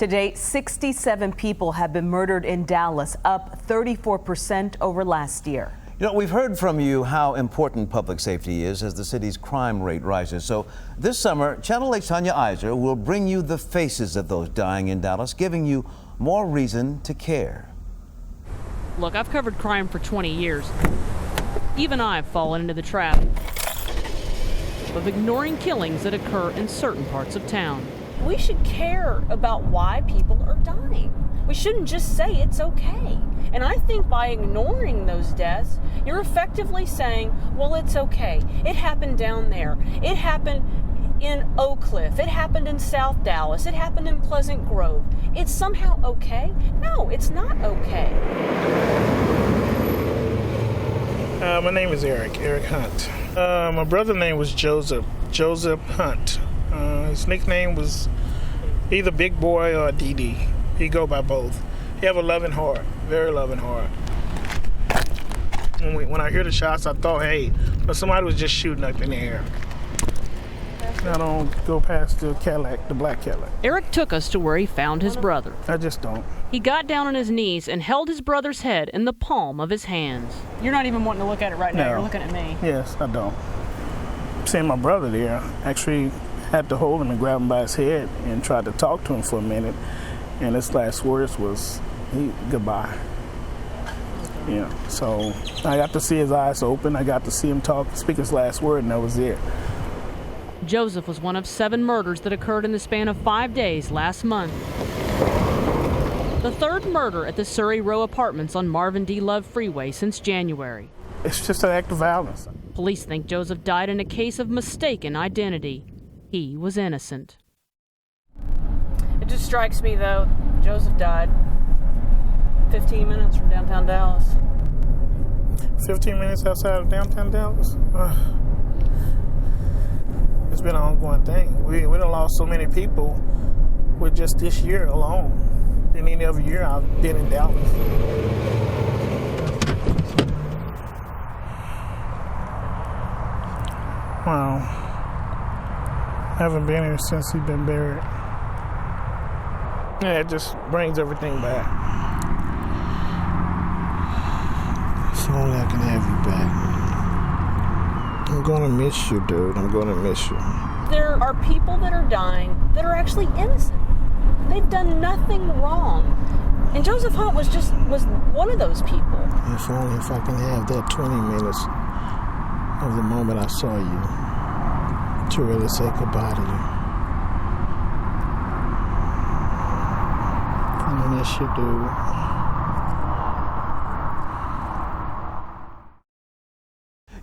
To date, 67 people have been murdered in Dallas, up 34% over last year. You know, we've heard from you how important public safety is as the city's crime rate rises. So this summer, Channel 8's Tanya Iser will bring you the faces of those dying in Dallas, giving you more reason to care. Look, I've covered crime for 20 years. Even I've fallen into the trap of ignoring killings that occur in certain parts of town. We should care about why people are dying. We shouldn't just say it's okay. And I think by ignoring those deaths, you're effectively saying, well, it's okay. It happened down there. It happened in Oak Cliff. It happened in South Dallas. It happened in Pleasant Grove. It's somehow okay? No, it's not okay. My name is Eric Hunt. My brother's name was Joseph Hunt. His nickname was either Big Boy or DD. He go by both. He have a loving heart, very loving heart. When I hear the shots, I thought, hey, but somebody was just shooting up in the air. I don't go past the Cadillac, the black Cadillac. Eric took us to where he found his brother. I just don't. He got down on his knees and held his brother's head in the palm of his hands. You're not even wanting to look at it right now. No. You're looking at me. Yes, I don't. Seeing my brother there, actually had to hold him and grab him by his head and tried to talk to him for a minute. And his last words was, goodbye. Yeah, so I got to see his eyes open. I got to see him speak his last word, and that was it. Joseph was one of 7 murders that occurred in the span of 5 days last month. The third murder at the Surrey Row Apartments on Marvin D. Love Freeway since January. It's just an act of violence. Police think Joseph died in a case of mistaken identity. He was innocent. It just strikes me, though, Joseph died 15 minutes from downtown Dallas. 15 minutes outside of downtown Dallas? It's been an ongoing thing. We done lost so many people with just this year alone. Than any other year I've been in Dallas. Wow. I haven't been here since he's been buried. Yeah, it just brings everything back. If only I can have you back. I'm gonna miss you, dude. I'm gonna miss you. There are people that are dying that are actually innocent. They've done nothing wrong. And Joseph Hunt was one of those people. If only if I can have that 20 minutes of the moment I saw you to really say goodbye to you. I miss you, dude.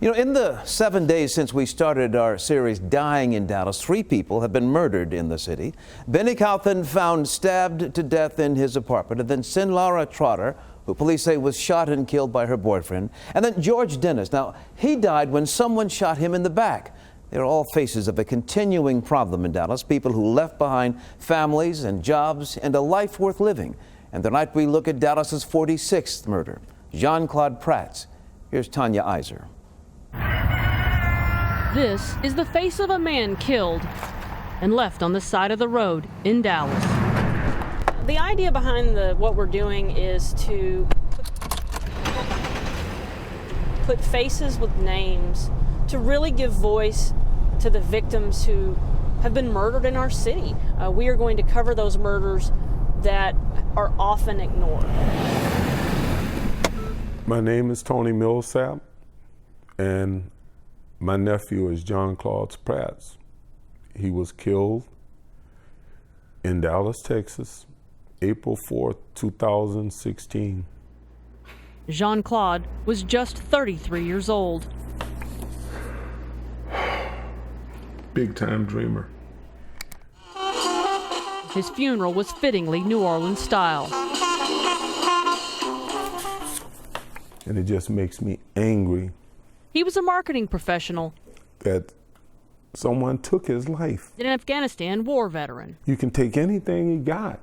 You know, in the 7 days since we started our series Dying in Dallas, 3 people have been murdered in the city. Benny Kauthan found stabbed to death in his apartment, and then Sin Laura Trotter, who police say was shot and killed by her boyfriend, and then George Dennis. Now, he died when someone shot him in the back. They're all faces of a continuing problem in Dallas, people who left behind families and jobs and a life worth living. And tonight we look at Dallas's 46th murder, Jean-Claude Pratt's. Here's Tanya Iser. This is the face of a man killed and left on the side of the road in Dallas. The idea behind what we're doing is to put faces with names to really give voice to the victims who have been murdered in our city. We are going to cover those murders that are often ignored. My name is Tony Millsap, and my nephew is Jean-Claude Pratt. He was killed in Dallas, Texas, April 4th, 2016. Jean-Claude was just 33 years old. Big time dreamer. His funeral was fittingly New Orleans style. And it just makes me angry. He was a marketing professional. That someone took his life. An Afghanistan war veteran. You can take anything he got.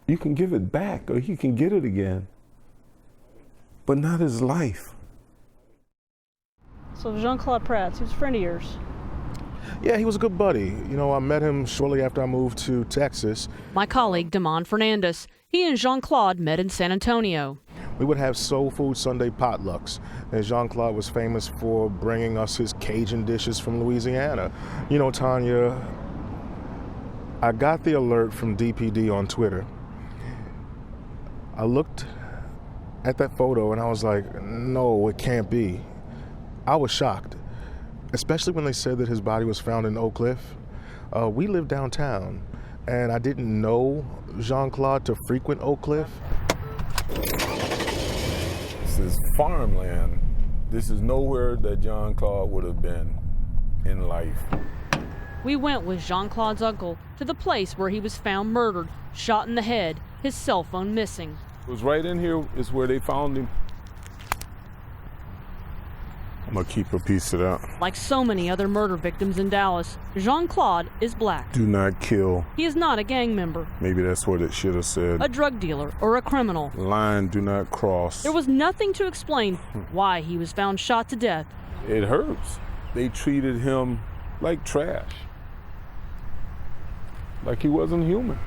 You can give it back, or you can get it again. But not his life. So Jean-Claude Pratt, he was a friend of yours. Yeah, he was a good buddy. You know, I met him shortly after I moved to Texas. My colleague, Damon Fernandez, he and Jean-Claude met in San Antonio. We would have soul food Sunday potlucks, and Jean-Claude was famous for bringing us his Cajun dishes from Louisiana. You know, Tanya, I got the alert from DPD on Twitter. I looked at that photo and I was like, no, it can't be. I was shocked, especially when they said that his body was found in Oak Cliff. We live downtown, and I didn't know Jean-Claude to frequent Oak Cliff. This is farmland. This is nowhere that Jean-Claude would have been in life. We went with Jean-Claude's uncle to the place where he was found murdered, shot in the head, his cell phone missing. It was right in here is where they found him. I'm gonna keep a piece of that. Like so many other murder victims in Dallas, Jean-Claude is black. Do not kill. He is not a gang member, Maybe that's what it should have said. a drug dealer, or a criminal. Line do not cross. There was nothing to explain why he was found shot to death. It hurts. They treated him like trash. Like he wasn't human.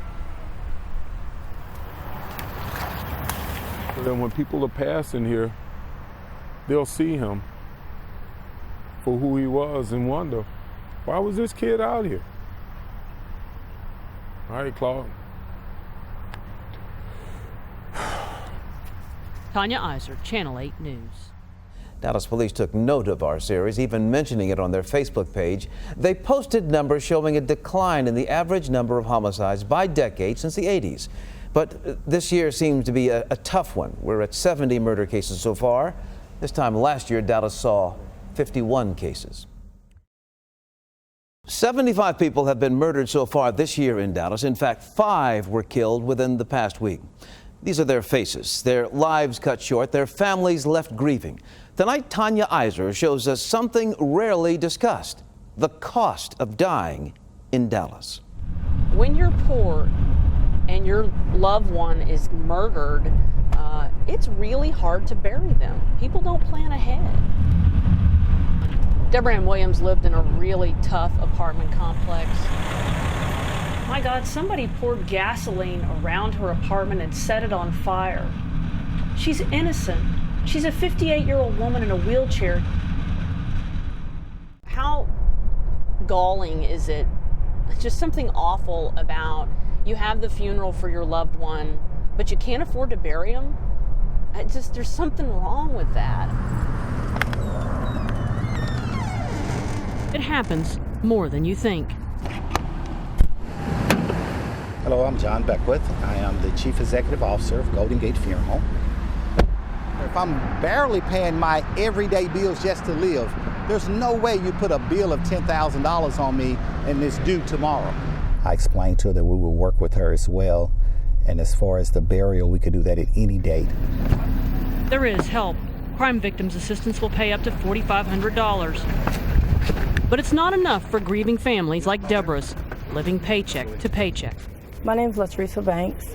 But then when people are passing here, they'll see him for who he was and wonder, why was this kid out here? All right, Claude. Tanya Iser, Channel 8 News. Dallas police took note of our series, even mentioning it on their Facebook page. They posted numbers showing a decline in the average number of homicides by decade since the 80s. But this year seems to be a tough one. We're at 70 murder cases so far. This time last year, Dallas saw 51 cases. 75 people have been murdered so far this year in Dallas. In fact, 5 were killed within the past week. These are their faces, their lives cut short, their families left grieving. Tonight, Tanya Iser shows us something rarely discussed: the cost of dying in Dallas. When you're poor and your loved one is murdered, it's really hard to bury them. People don't plan ahead. Deborah Ann Williams lived in a really tough apartment complex. My God, somebody poured gasoline around her apartment and set it on fire. She's innocent. She's a 58-year-old woman in a wheelchair. How galling is it? It's just something awful about you have the funeral for your loved one, but you can't afford to bury him. There's something wrong with that. It happens more than you think. Hello, I'm John Beckwith. I am the Chief Executive Officer of Golden Gate Funeral Home. If I'm barely paying my everyday bills just to live, there's no way you put a bill of $10,000 on me and it's due tomorrow. I explained to her that we would work with her as well, and as far as the burial, we could do that at any date. There is help. Crime Victims Assistance will pay up to $4,500. But it's not enough for grieving families like Deborah's, living paycheck to paycheck. My name is Latricia Banks,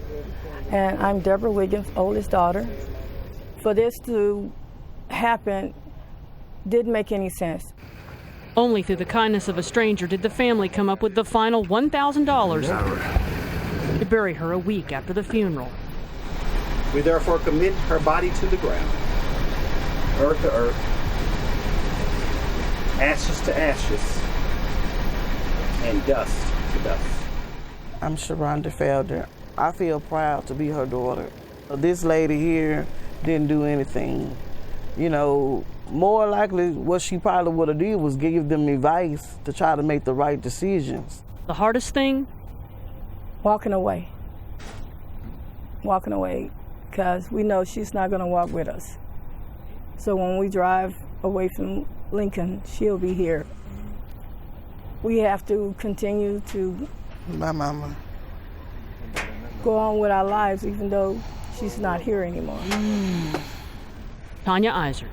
and I'm Deborah Wiggins' oldest daughter. For this to happen didn't make any sense. Only through the kindness of a stranger did the family come up with the final $1,000 to bury her a week after the funeral. We therefore commit her body to the ground, earth to earth, ashes to ashes, and dust to dust. I'm Sharonda Felder. I feel proud to be her daughter. This lady here didn't do anything. You know, more likely what she probably would have did was give them advice to try to make the right decisions. The hardest thing? Walking away. Walking away, because we know she's not going to walk with us. So when we drive away from Lincoln, she'll be here. We have to continue to My mama. go on with our lives even though she's not here anymore. Tanya Iser,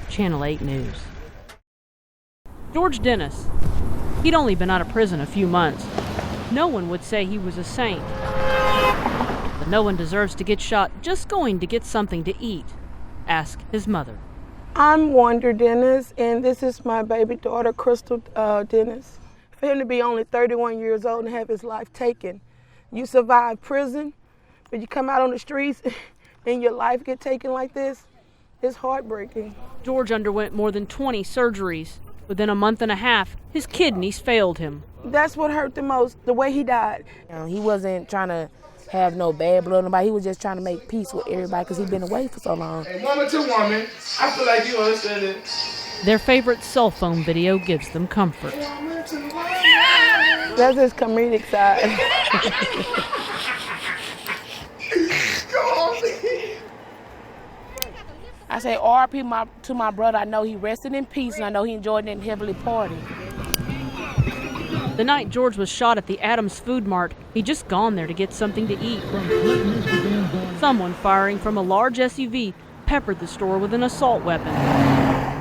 Channel 8 News. George Dennis. He'd only been out of prison a few months. No one would say he was a saint. But no one deserves to get shot just going to get something to eat. Ask his mother. I'm Wanda Dennis, and this is my baby daughter, Crystal Dennis. For him to be only 31 years old and have his life taken, you survive prison, but you come out on the streets and your life get taken like this, it's heartbreaking. George underwent more than 20 surgeries. Within a month and a half, his kidneys failed him. That's what hurt the most, the way he died. He wasn't trying to have no bad blood on nobody. He was just trying to make peace with everybody because he'd been away for so long. Hey, woman to woman, I feel like you understand it. Their favorite cell phone video gives them comfort. That's his comedic side. I say R.I.P. to my brother. I know he rested in peace, and I know he enjoyed that heavenly party. The night George was shot at the Adams Food Mart, he'd just gone there to get something to eat. Someone firing from a large SUV peppered the store with an assault weapon.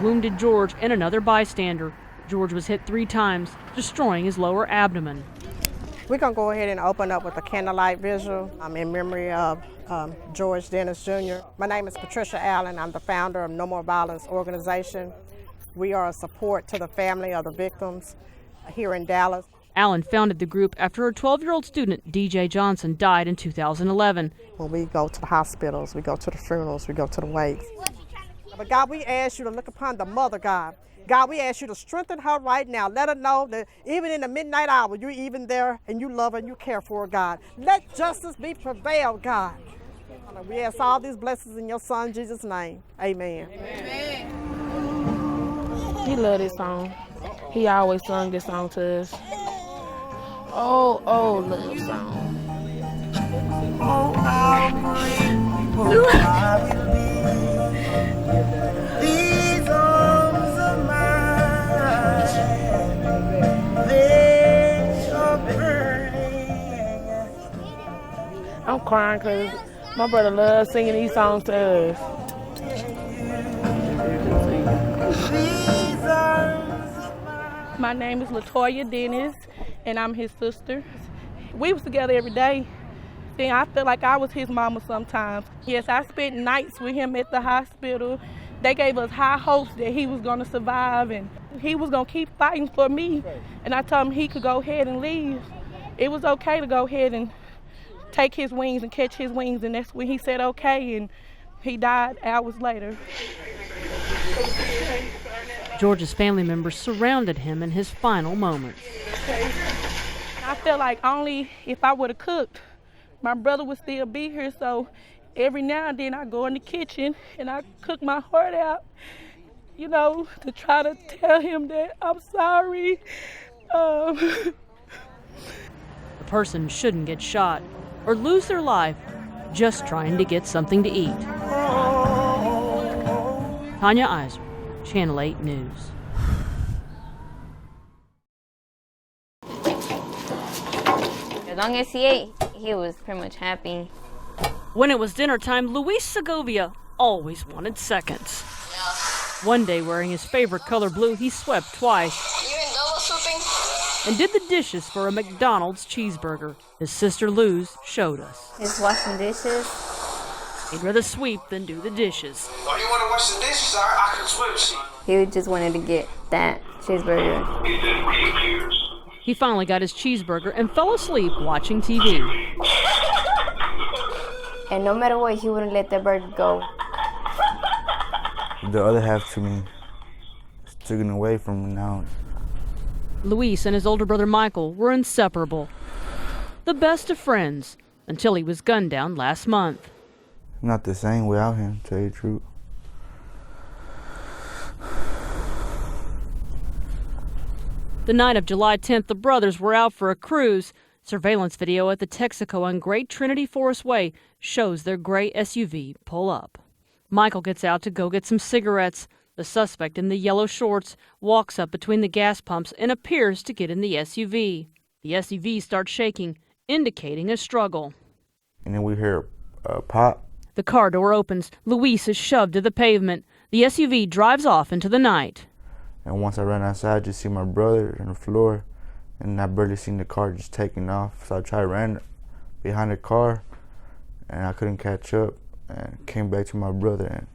Wounded George and another bystander. George was hit 3 times, destroying his lower abdomen. We're going to go ahead and open up with a candlelight vigil in memory of George Dennis Jr. My name is Patricia Allen. I'm the founder of No More Violence organization. We are a support to the family of the victims here in Dallas. Allen founded the group after her 12-year-old student, DJ Johnson, died in 2011. When we go to the hospitals, we go to the funerals, we go to the wakes. But God, we ask you to look upon the mother, God. God, we ask you to strengthen her right now. Let her know that even in the midnight hour, you're even there and you love her and you care for her, God. Let justice be prevailed, God. We ask all these blessings in your son, Jesus' name. Amen. Amen. He loved this song. He always sung this song to us. Oh, love song. Oh, how grateful I will be. These arms of mine, they are burning. I'm crying because my brother loves singing these songs to us. My name is LaToya Dennis, and I'm his sister. We was together every day. Then I feel like I was his mama sometimes. Yes, I spent nights with him at the hospital. They gave us high hopes that he was gonna survive and he was gonna keep fighting for me. And I told him he could go ahead and leave. It was okay to go ahead and take his wings and catch his wings, and that's when he said okay, and he died hours later. George's family members surrounded him in his final moments. I felt like only if I would have cooked, my brother would still be here, so every now and then I go in the kitchen and I cook my heart out, to try to tell him that I'm sorry. A person shouldn't get shot or lose their life just trying to get something to eat. Tanya Iser, Channel 8 News. As long as he ate, he was pretty much happy. When it was dinner time, Luis Segovia always wanted seconds. One day, wearing his favorite color blue, he swept twice and did the dishes for a McDonald's cheeseburger. His sister Luz showed us. He's washing dishes. He'd rather sweep than do the dishes. Oh, you want to wash the dishes? I can sweep. He just wanted to get that cheeseburger. He finally got his cheeseburger and fell asleep watching TV. And no matter what, he wouldn't let that burger go. The other half to me was taken away from me now. Luis and his older brother Michael were inseparable. The best of friends until he was gunned down last month. Not the same without him, to tell you the truth. The night of July 10th, the brothers were out for a cruise. Surveillance video at the Texaco on Great Trinity Forest Way shows their gray SUV pull up. Michael gets out to go get some cigarettes. The suspect in the yellow shorts walks up between the gas pumps and appears to get in the SUV. The SUV starts shaking, indicating a struggle. And then we hear a pop. The car door opens. Luis is shoved to the pavement. The SUV drives off into the night. And once I ran outside, I just see my brother on the floor, and I barely seen the car just taking off. So I tried to run behind the car, and I couldn't catch up, and came back to my brother. And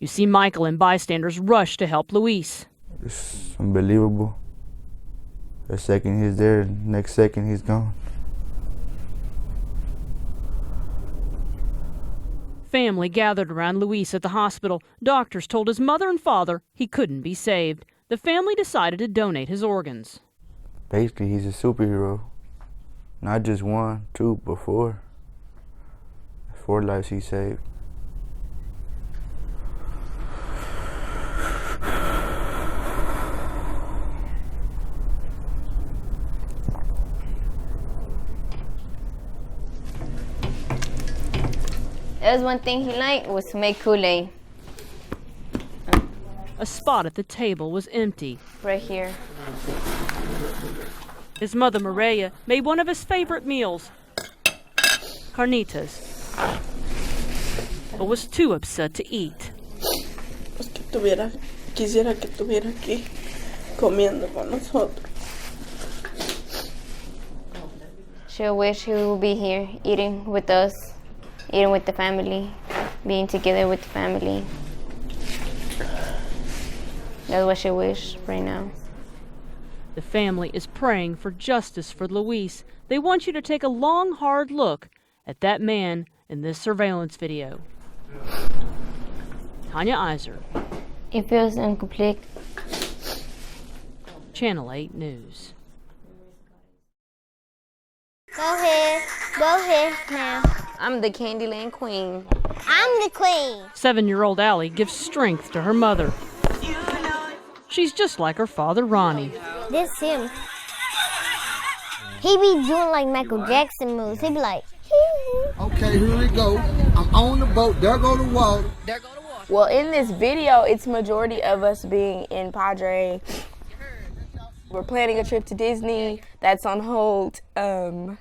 You see Michael and bystanders rush to help Luis. It's unbelievable. The second he's there, next second he's gone. Family gathered around Luis at the hospital. Doctors told his mother and father he couldn't be saved. The family decided to donate his organs. Basically, he's a superhero. Not just one, two, but four. 4 lives he saved. That was one thing he liked, was to make Kool-Aid. A spot at the table was empty. Right here. His mother, Murrow, made one of his favorite meals, carnitas, but was too upset to eat. Quisiera que estuviera aquí comiendo con nosotros. She'll wish he would be here, eating with us, eating with the family, being together with the family. That's what she wishes right now. The family is praying for justice for Luis. They want you to take a long, hard look at that man in this surveillance video. Tanya Iser. It feels incomplete. Channel 8 News. Go ahead now. I'm the Candyland queen. I'm the queen. 7-year-old Allie gives strength to her mother. She's just like her father, Ronnie. This him. He be doing like Michael Jackson moves. He be like, okay, here we go. I'm on the boat. There go the water. Well, in this video, it's majority of us being in Padre. We're planning a trip to Disney. That's on hold. Don't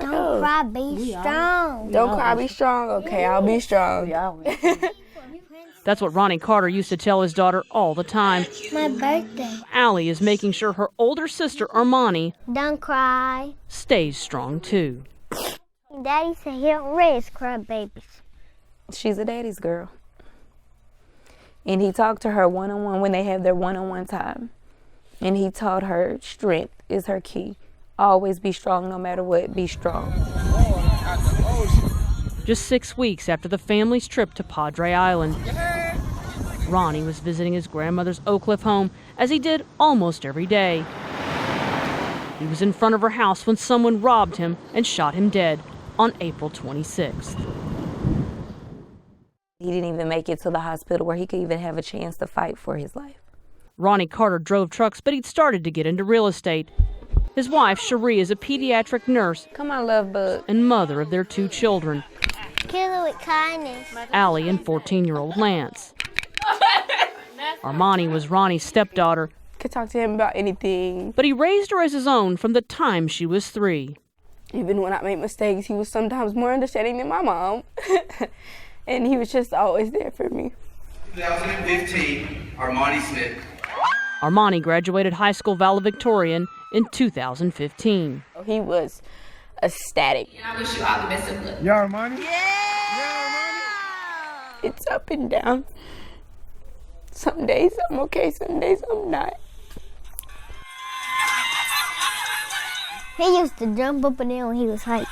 cry, be strong. Don't cry, be strong. Okay, I'll be strong. That's what Ronnie Carter used to tell his daughter all the time. My birthday. Allie is making sure her older sister, Armani, Don't cry. stays strong too. Daddy said he don't raise cry babies. She's a daddy's girl. And he talked to her one-on-one when they have their one-on-one time. And he taught her strength is her key. Always be strong no matter what, be strong. Just 6 weeks after the family's trip to Padre Island, Ronnie was visiting his grandmother's Oak Cliff home, as he did almost every day. He was in front of her house when someone robbed him and shot him dead on April 26th. He didn't even make it to the hospital where he could even have a chance to fight for his life. Ronnie Carter drove trucks, but he'd started to get into real estate. His wife, Cherie, is a pediatric nurse. Come on, love bug. And mother of their 2 children, Kill it with kindness. Allie and 14-year-old Lance. Armani was Ronnie's stepdaughter. Could talk to him about anything. But he raised her as his own from the time she was 3. Even when I made mistakes, he was sometimes more understanding than my mom. And he was just always there for me. 2015, Armani Smith. Armani graduated high school valedictorian in 2015. He was ecstatic. I wish you all the best of luck. Yeah, Armani? It's up and down. Some days I'm okay, some days I'm not. He used to jump up and down when he was hyped.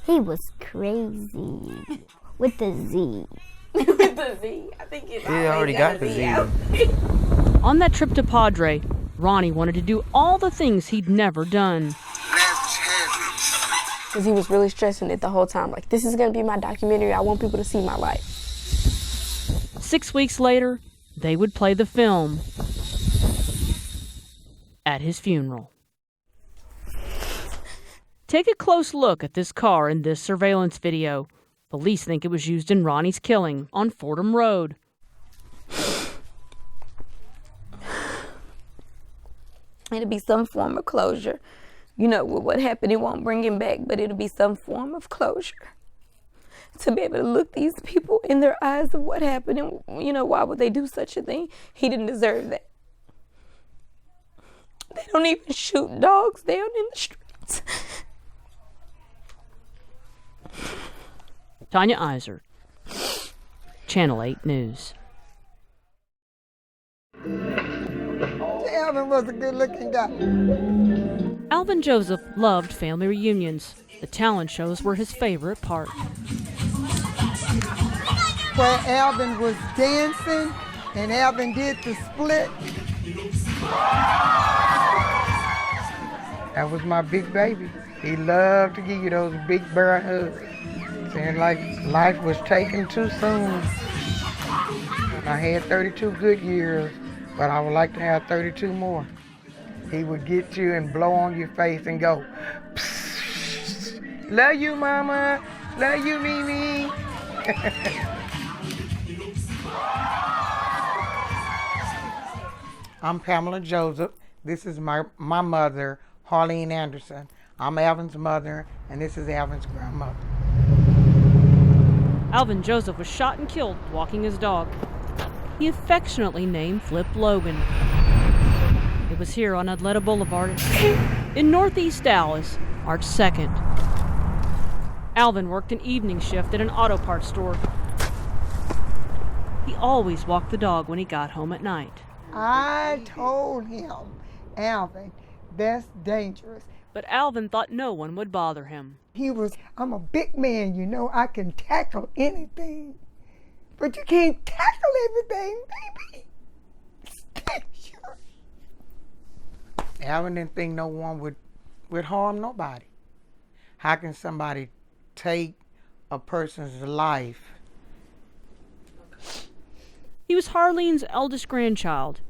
He was crazy. With the Z. With the Z. I think it's already got the Z. On that trip to Padre, Ronnie wanted to do all the things he'd never done. Because he was really stressing it the whole time. Like, this is going to be my documentary. I want people to see my life. 6 weeks later, they would play the film at his funeral. Take a close look at this car in this surveillance video. Police think it was used in Ronnie's killing on Fordham Road. It'll be some form of closure. You know, with what happened, it won't bring him back, but it'll be some form of closure. To be able to look these people in their eyes of what happened and, you know, why would they do such a thing? He didn't deserve that. They don't even shoot dogs down in the streets. Tanya Iser, Channel 8 News. Alvin was a good-looking guy. Alvin Joseph loved family reunions. The talent shows were his favorite part. Where Alvin was dancing and Alvin did the split. That was my big baby. He loved to give you those big bear hugs. Seemed like life was taken too soon. I had 32 good years, but I would like to have 32 more. He would get you and blow on your face and go, "Psst, love you, Mama. Love you, Mimi." I'm Pamela Joseph. This is my mother, Harleen Anderson. I'm Alvin's mother, and this is Alvin's grandmother. Alvin Joseph was shot and killed walking his dog. He affectionately named Flip Logan. It was here on Adletta Boulevard in Northeast Dallas, March 2nd. Alvin worked an evening shift at an auto parts store. He always walked the dog when he got home at night. I told him, Alvin, that's dangerous. But Alvin thought no one would bother him. I'm a big man, you know, I can tackle anything. But you can't tackle everything, baby. Sure. Alvin didn't think no one would harm nobody. How can somebody take a person's life? He was Harleen's eldest grandchild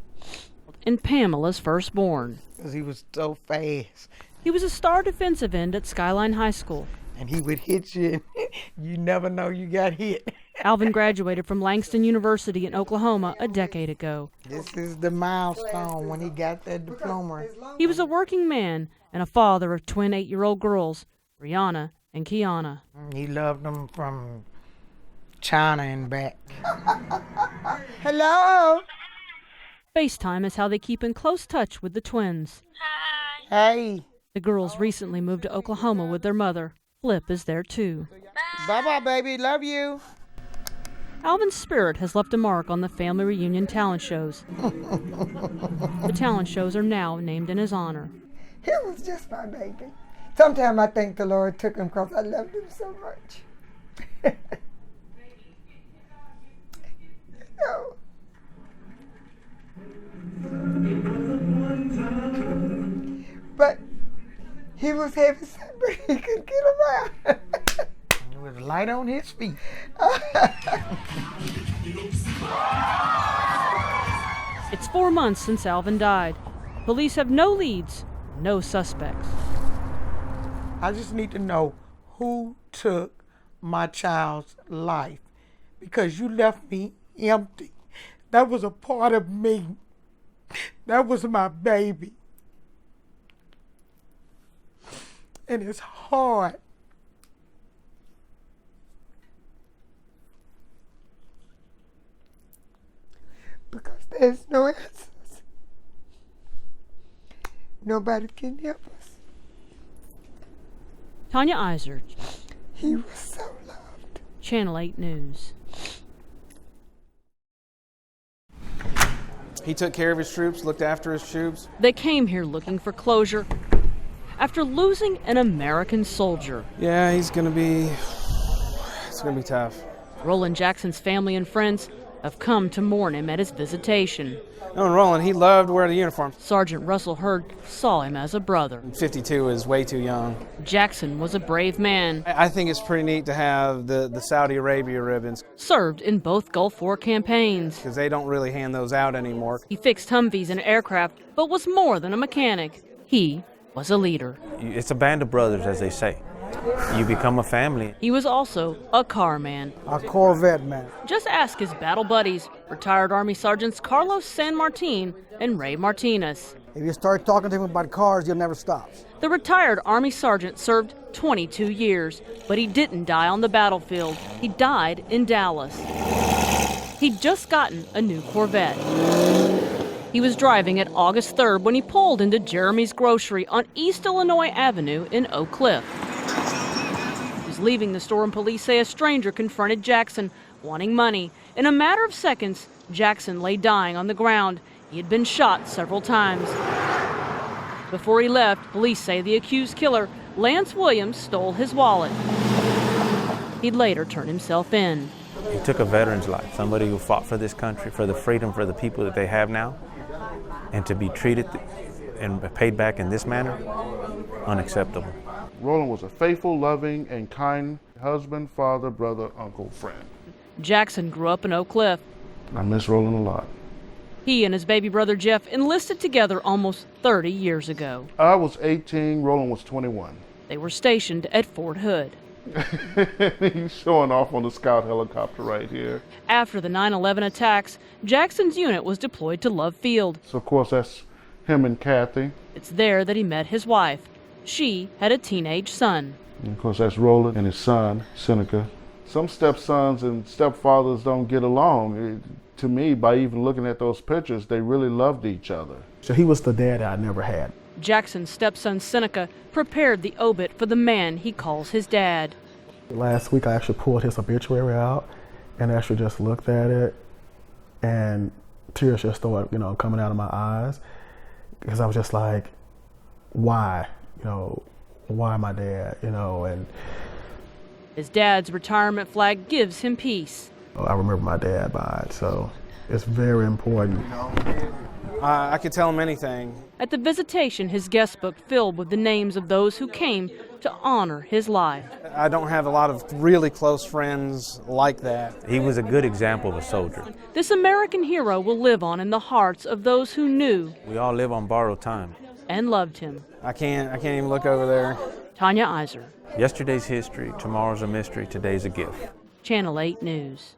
and Pamela's firstborn. Because he was so fast. He was a star defensive end at Skyline High School. And he would hit you, and you never know you got hit. Alvin graduated from Langston University in Oklahoma a decade ago. This is the milestone when he got that diploma. He was a working man and a father of twin 8-year-old girls, Rihanna and Kiana. He loved them from China and back. Hello? FaceTime is how they keep in close touch with the twins. Hey. The girls recently moved to Oklahoma with their mother. Flip is there too. Bye-bye, baby. Love you. Alvin's spirit has left a mark on the family reunion talent shows. The talent shows are now named in his honor. He was just my baby. Sometimes I think the Lord took him because I loved him so much. No. But he was heavy, but he could get around. He was light on his feet. It's 4 months since Alvin died. Police have no leads, no suspects. I just need to know who took my child's life, because you left me empty. That was a part of me. That was my baby. And it's hard. Because there's no answers. Nobody can help us. Tanya Iser. He was so loved. Channel 8 News. He took care of his troops, looked after his troops. They came here looking for closure after losing an American soldier. Yeah, it's gonna be tough. Roland Jackson's family and friends have come to mourn him at his visitation. Knowing Roland, he loved wearing the uniform. Sergeant Russell Hurd saw him as a brother. 52 is way too young. Jackson was a brave man. I think it's pretty neat to have the Saudi Arabia ribbons. Served in both Gulf War campaigns. Because they don't really hand those out anymore. He fixed Humvees and aircraft, but was more than a mechanic. He was a leader. It's a band of brothers, as they say. You become a family. He was also a car man. A Corvette man. Just ask his battle buddies, retired Army Sergeants Carlos San Martin and Ray Martinez. If you start talking to him about cars, you'll never stop. The retired Army Sergeant served 22 years, but he didn't die on the battlefield. He died in Dallas. He'd just gotten a new Corvette. He was driving at August 3rd when he pulled into Jeremy's Grocery on East Illinois Avenue in Oak Cliff. He was leaving the store and police say a stranger confronted Jackson, wanting money. In a matter of seconds, Jackson lay dying on the ground. He had been shot several times. Before he left, police say the accused killer, Lance Williams, stole his wallet. He'd later turn himself in. He took a veteran's life, somebody who fought for this country, for the freedom, for the people that they have now, and to be treated and paid back in this manner, unacceptable. Roland was a faithful, loving, and kind husband, father, brother, uncle, friend. Jackson grew up in Oak Cliff. I miss Roland a lot. He and his baby brother Jeff enlisted together almost 30 years ago. I was 18, Roland was 21. They were stationed at Fort Hood. He's showing off on the scout helicopter right here. After the 9/11 attacks, Jackson's unit was deployed to Love Field. So, of course, that's him and Kathy. It's there that he met his wife. She had a teenage son. And of course, that's Roland and his son, Seneca. Some stepsons and stepfathers don't get along. To me, by even looking at those pictures, they really loved each other. So he was the dad I never had. Jackson's stepson Seneca prepared the obit for the man he calls his dad. Last week I actually pulled his obituary out and actually just looked at it, and tears just started, coming out of my eyes, because I was just like, why? Why my dad? And his dad's retirement flag gives him peace. I remember my dad by it, so it's very important. I could tell him anything. At the visitation, his guest book filled with the names of those who came to honor his life. I don't have a lot of really close friends like that. He was a good example of a soldier. This American hero will live on in the hearts of those who knew. We all live on borrowed time. And loved him. I can't even look over there. Tanya Iser. Yesterday's history, tomorrow's a mystery, today's a gift. Channel 8 News.